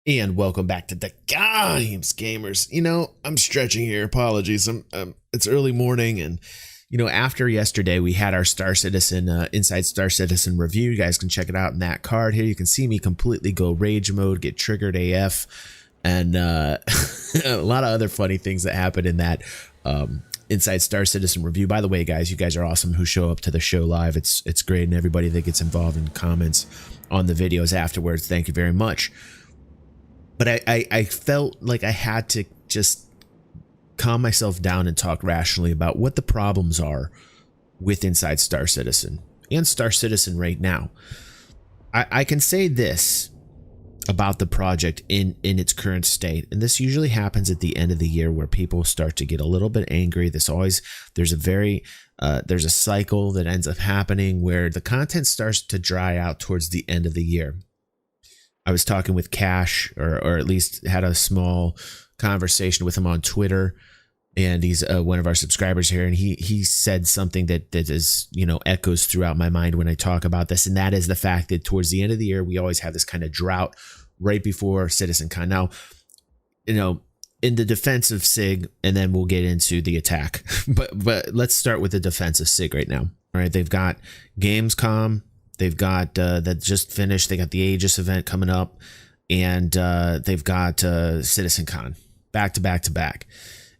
And welcome back to the Games Gamers. You know, I'm stretching here. Apologies. It's early morning, and after yesterday, we had our Star Citizen Inside Star Citizen review. You guys can check it out in that card here. You can see me completely go rage mode, get triggered AF, and a lot of other funny things that happened in that Inside Star Citizen review. By the way, guys, you guys are awesome who show up to the show live. It's great, and everybody that gets involved in comments on the videos afterwards, thank you very much. But I felt like I had to just calm myself down and talk rationally about what the problems are with Inside Star Citizen and Star Citizen right now. I can say this about the project in its current state, and this usually happens at the end of the year where people start to get a little bit angry. There's a cycle that ends up happening where the content starts to dry out towards the end of the year. I was talking with Cash, or at least had a small conversation with him on Twitter, and he's one of our subscribers here, and he said something that is, echoes throughout my mind when I talk about this, and that is the fact that towards the end of the year, we always have this kind of drought right before CitizenCon. Now, in the defense of SIG, and then we'll get into the attack, but let's start with the defense of SIG right now. All right, they've got Gamescom. They've got that just finished. They got the Aegis event coming up, and they've got CitizenCon back to back to back.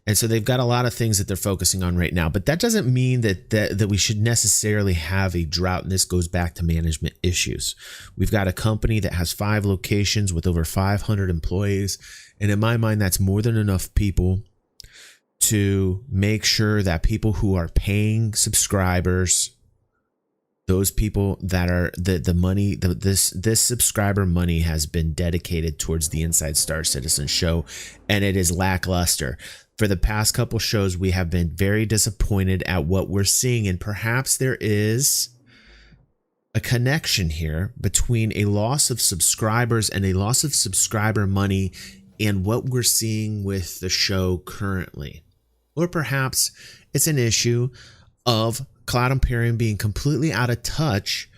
And so they've got a lot of things that they're focusing on right now. But that doesn't mean that we should necessarily have a drought. And this goes back to management issues. We've got a company that has 5 locations with over 500 employees. And in my mind, that's more than enough people to make sure that people who are paying subscribers, those people that are the money, this subscriber money has been dedicated towards the Inside Star Citizen show, and it is lackluster. For the past couple shows, we have been very disappointed at what we're seeing, and perhaps there is a connection here between a loss of subscribers and a loss of subscriber money and what we're seeing with the show currently. Or perhaps it's an issue of Cloud Imperium being completely out of touch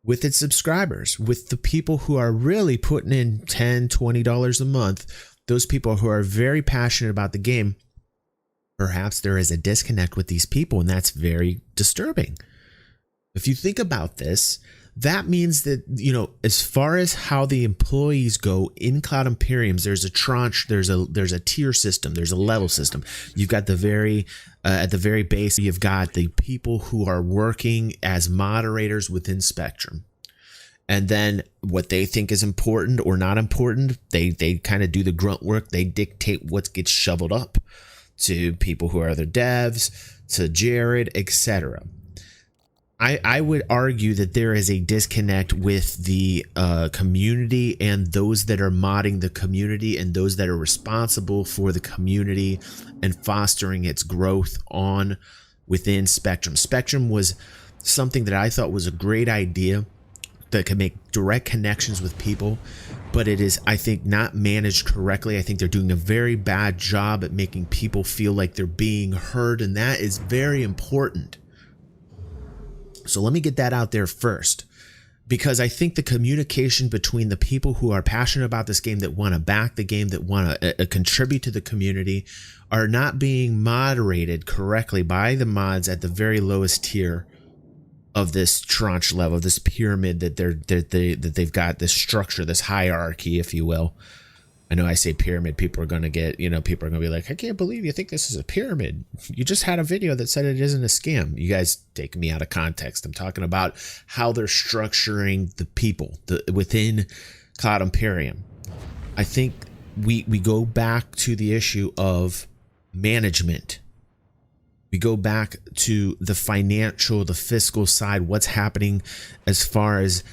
with its subscribers, with the people who are really putting in $10, $20 a month, those people who are very passionate about the game. Perhaps there is a disconnect with these people, and that's very disturbing. If you think about this, that means that, as far as how the employees go in Cloud Imperiums, there's a tranche, there's a tier system, there's a level system. You've got at the very base, you've got the people who are working as moderators within Spectrum. And then what they think is important or not important, they kind of do the grunt work. They dictate what gets shoveled up to people who are the devs, to Jared, etc. I would argue that there is a disconnect with the community and those that are modding the community and those that are responsible for the community and fostering its growth within Spectrum. Spectrum was something that I thought was a great idea that could make direct connections with people, but it is, I think, not managed correctly. I think they're doing a very bad job at making people feel like they're being heard, and that is very important. So let me get that out there first, because I think the communication between the people who are passionate about this game, that want to back the game, that want to contribute to the community, are not being moderated correctly by the mods at the very lowest tier of this tranche level, this pyramid that they've got, this structure, this hierarchy, if you will. I know I say pyramid, people are going to get, people are going to be like, I can't believe you think this is a pyramid. You just had a video that said it isn't a scam. You guys take me out of context. I'm talking about how they're structuring the people within Cloud Imperium. I think we go back to the issue of management. We go back to the financial, the fiscal side, what's happening as far as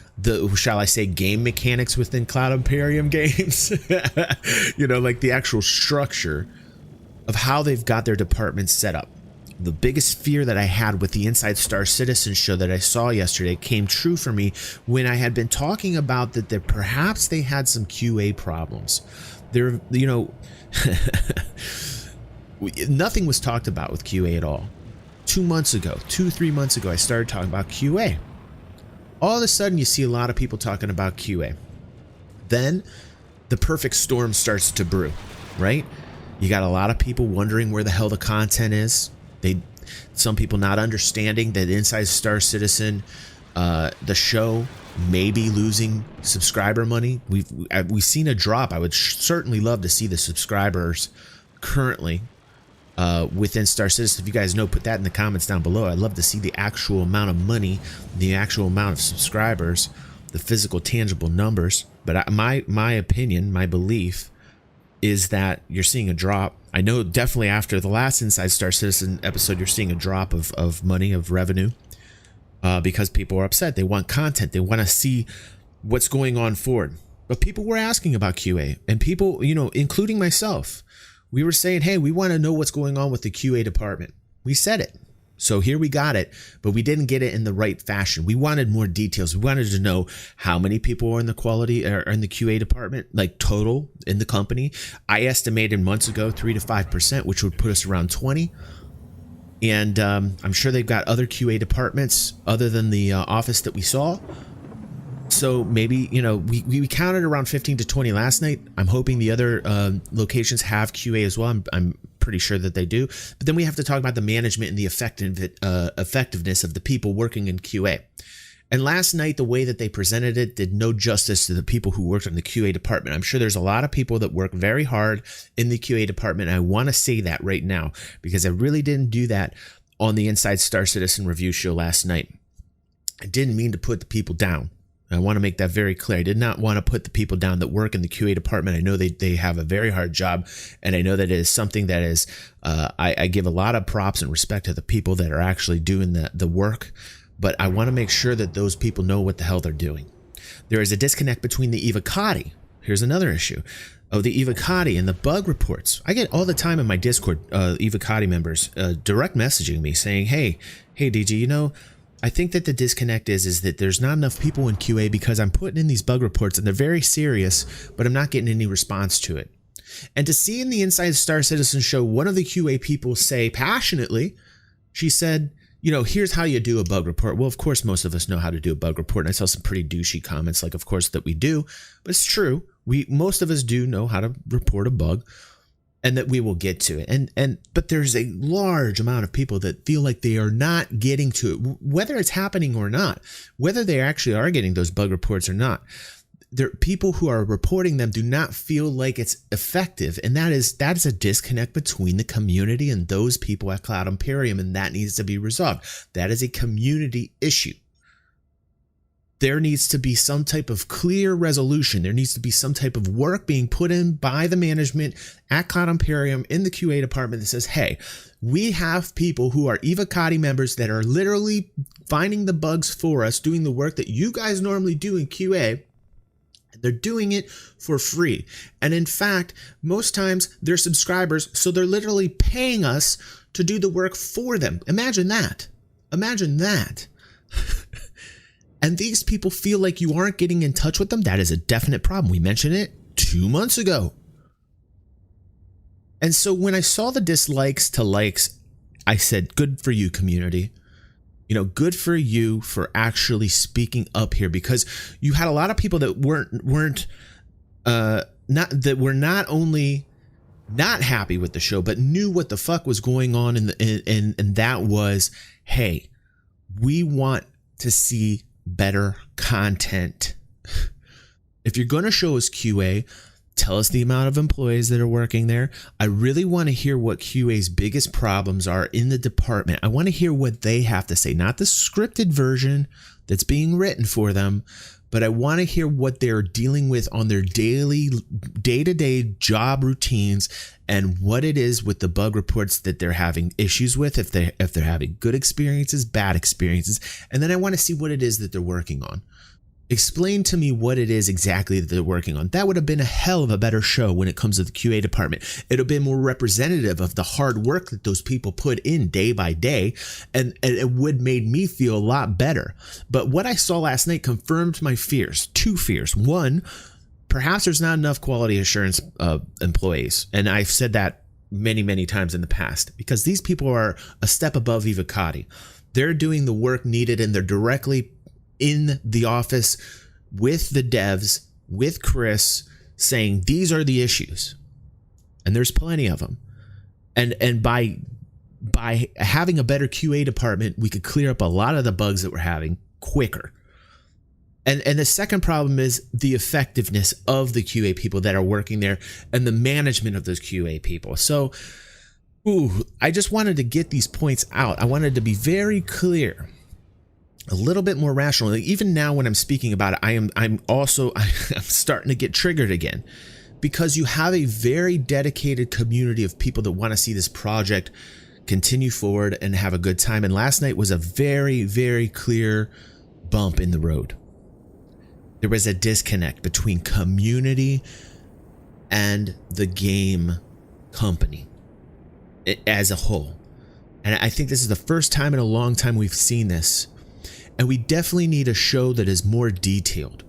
shall I say, game mechanics within Cloud Imperium games, like the actual structure of how they've got their departments set up. The biggest fear that I had with the Inside Star Citizen show that I saw yesterday came true for me when I had been talking about that perhaps they had some QA problems. Nothing was talked about with QA at all. 3 months ago, I started talking about QA. All of a sudden, you see a lot of people talking about QA. Then the perfect storm starts to brew, right? You got a lot of people wondering where the hell the content is. Some people not understanding that inside Star Citizen, the show may be losing subscriber money. We've seen a drop. I would certainly love to see the subscribers currently within Star Citizen. If you guys know, put that in the comments down below. I'd love to see the actual amount of money, the actual amount of subscribers, the physical, tangible numbers. But my opinion, my belief is that you're seeing a drop. I know definitely after the last Inside Star Citizen episode, you're seeing a drop of money, of revenue, because people are upset. They want content. They want to see what's going on forward. But people were asking about QA, and people, including myself, we were saying, hey, we want to know what's going on with the QA department. We said it. So here we got it, but we didn't get it in the right fashion. We wanted more details. We wanted to know how many people are in the quality or in the QA department, like total in the company. I estimated months ago 3 to 5%, which would put us around 20. And I'm sure they've got other QA departments other than the office that we saw. So maybe, we counted around 15 to 20 last night. I'm hoping the other locations have QA as well. I'm pretty sure that they do. But then we have to talk about the management and the effectiveness of the people working in QA. And last night, the way that they presented it did no justice to the people who worked in the QA department. I'm sure there's a lot of people that work very hard in the QA department. And I want to say that right now, because I really didn't do that on the Inside Star Citizen review show last night. I didn't mean to put the people down. I want to make that very clear. I did not want to put the people down that work in the QA department. I know they have a very hard job, and I know that it is something that is, I give a lot of props and respect to the people that are actually doing the work, but I want to make sure that those people know what the hell they're doing. There is a disconnect between the Evocati. Here's another issue of the Evocati and the bug reports. I get all the time in my Discord, Evocati members direct messaging me saying, hey, DG, I think that the disconnect is that there's not enough people in QA because I'm putting in these bug reports and they're very serious, but I'm not getting any response to it. And to see in the Inside Star Citizen show, one of the QA people say passionately, she said, here's how you do a bug report. Well, of course, most of us know how to do a bug report. And I saw some pretty douchey comments like, of course, that we do. But it's true. Most of us do know how to report a bug, and that we will get to it. But there's a large amount of people that feel like they are not getting to it, whether it's happening or not, whether they actually are getting those bug reports or not. People who are reporting them do not feel like it's effective. And that is a disconnect between the community and those people at Cloud Imperium. And that needs to be resolved. That is a community issue. There needs to be some type of clear resolution. There needs to be some type of work being put in by the management at Cloud Imperium in the QA department that says, hey, we have people who are Evocati members that are literally finding the bugs for us, doing the work that you guys normally do in QA. They're doing it for free. And in fact, most times they're subscribers, so they're literally paying us to do the work for them. Imagine that. Imagine that. And these people feel like you aren't getting in touch with them. That is a definite problem. We mentioned it 2 months ago. And so when I saw the dislikes to likes, I said, good for you, community. Good for you for actually speaking up here, because you had a lot of people that were not only not happy with the show, but knew what the fuck was going on. And that was, hey, we want to see better content. If you're going to show us QA, tell us the amount of employees that are working there. I really want to hear what QA's biggest problems are in the department. I want to hear what they have to say, not the scripted version that's being written for them, but I want to hear what they're dealing with on their day-to-day job routines, and what it is with the bug reports that they're having issues with, if they're having good experiences, bad experiences. And then I want to see what it is that they're working on. Explain to me what it is exactly that they're working on. That would have been a hell of a better show when it comes to the QA department. It would have been more representative of the hard work that those people put in day by day, and it would made me feel a lot better. But what I saw last night confirmed my fears. 2 fears. One, perhaps there's not enough quality assurance employees. And I've said that many, many times in the past, because these people are a step above Evocati. They're doing the work needed, and they're directly in the office with the devs, with Chris, saying these are the issues, and there's plenty of them. And by having a better QA department, we could clear up a lot of the bugs that we're having quicker. And the second problem is the effectiveness of the QA people that are working there and the management of those QA people. So, I just wanted to get these points out. I wanted to be very clear, a little bit more rational. Like, even now when I'm speaking about it, I'm starting to get triggered again, because you have a very dedicated community of people that want to see this project continue forward and have a good time. And last night was a very, very clear bump in the road. There was a disconnect between community and the game company as a whole. And I think this is the first time in a long time we've seen this. And we definitely need a show that is more detailed.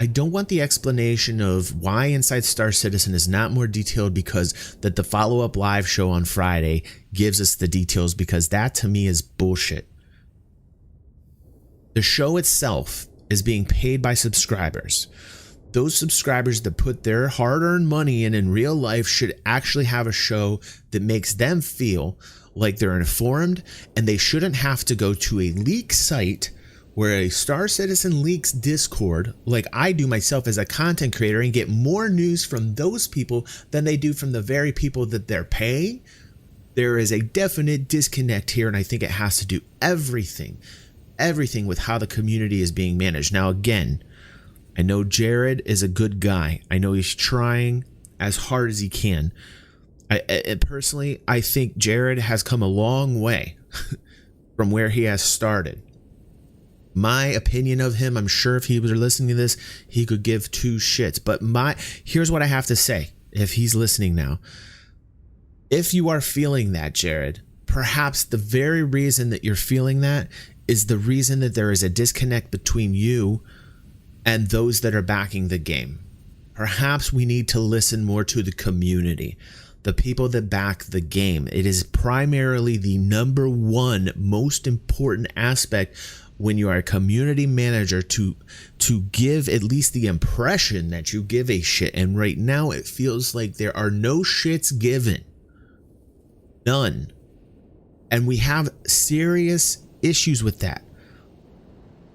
I don't want the explanation of why Inside Star Citizen is not more detailed because that the follow-up live show on Friday gives us the details, because that to me is bullshit. The show itself is being paid by subscribers. Those subscribers that put their hard-earned money in real life should actually have a show that makes them feel like they're informed, and they shouldn't have to go to a leak site where a Star Citizen leaks Discord, like I do myself as a content creator, and get more news from those people than they do from the very people that they're paying. There is a definite disconnect here, and I think it has to do everything with how the community is being managed. Now, again, I know Jared is a good guy. I know he's trying as hard as he can. I personally, I think Jared has come a long way from where he has started. My opinion of him, I'm sure if he was listening to this, he could give two shits. But here's what I have to say, if he's listening now. If you are feeling that, Jared, perhaps the very reason that you're feeling that is the reason that there is a disconnect between you and those that are backing the game. Perhaps we need to listen more to the community, the people that back the game. It is primarily the number one most important aspect when you are a community manager to give at least the impression that you give a shit. And right now it feels like there are no shits given. None. And we have serious issues with that.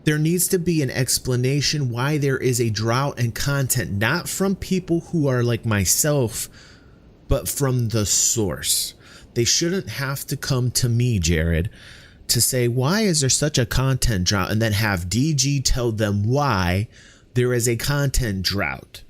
There needs to be an explanation why there is a drought in content, not from people who are like myself, but from the source. They shouldn't have to come to me, Jared, to say, why is there such a content drought? And then have DG tell them why there is a content drought.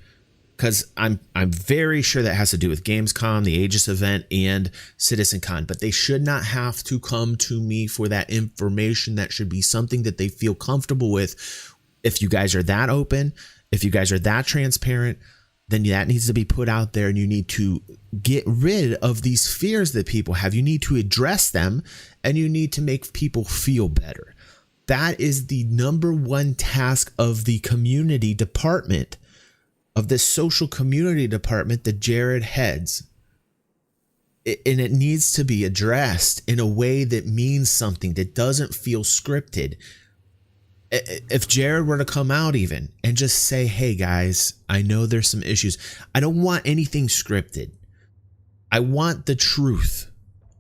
Because I'm very sure that has to do with Gamescom, the Aegis event, and CitizenCon. But they should not have to come to me for that information. That should be something that they feel comfortable with. If you guys are that open, if you guys are that transparent, then that needs to be put out there, and you need to get rid of these fears that people have. You need to address them, and you need to make people feel better. That is the number one task of the community department, of this social community department that Jared heads. And it needs to be addressed in a way that means something, that doesn't feel scripted. If Jared were to come out even and just say, hey guys, I know there's some issues. I don't want anything scripted. I want the truth.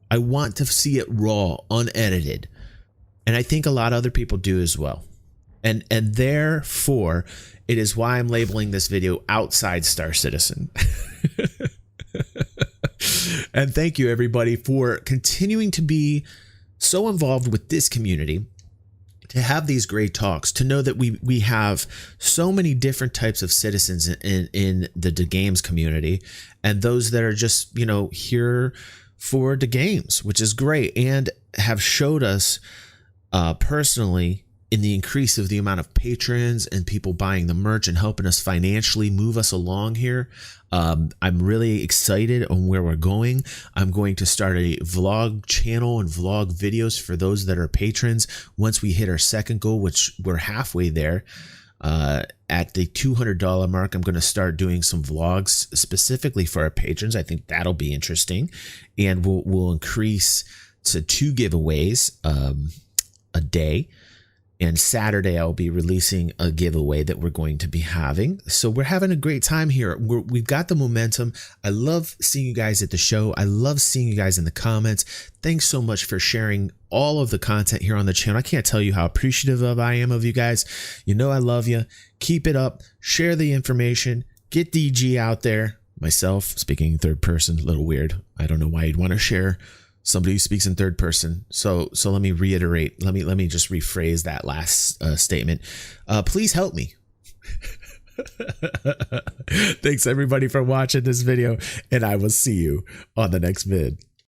I want to see it raw, unedited. And I think a lot of other people do as well. And therefore, it is why I'm labeling this video Outside Star Citizen. And thank you, everybody, for continuing to be so involved with this community, to have these great talks, to know that we have so many different types of citizens in the games community, and those that are just, here for the games, which is great, and have showed us personally in the increase of the amount of patrons and people buying the merch and helping us financially move us along here. I'm really excited on where we're going. I'm going to start a vlog channel and vlog videos for those that are patrons. Once we hit our second goal, which we're halfway there, at the $200 mark, I'm going to start doing some vlogs specifically for our patrons. I think that'll be interesting. And we'll increase to 2 giveaways a day. And Saturday, I'll be releasing a giveaway that we're going to be having. So we're having a great time here. We've got the momentum. I love seeing you guys at the show. I love seeing you guys in the comments. Thanks so much for sharing all of the content here on the channel. I can't tell you how appreciative I am of you guys. You know I love you. Keep it up. Share the information. Get DG out there. Myself, speaking in third person, a little weird. I don't know why you'd want to share somebody who speaks in third person. So let me reiterate. Let me just rephrase that last statement. Please help me. Thanks everybody for watching this video, and I will see you on the next vid.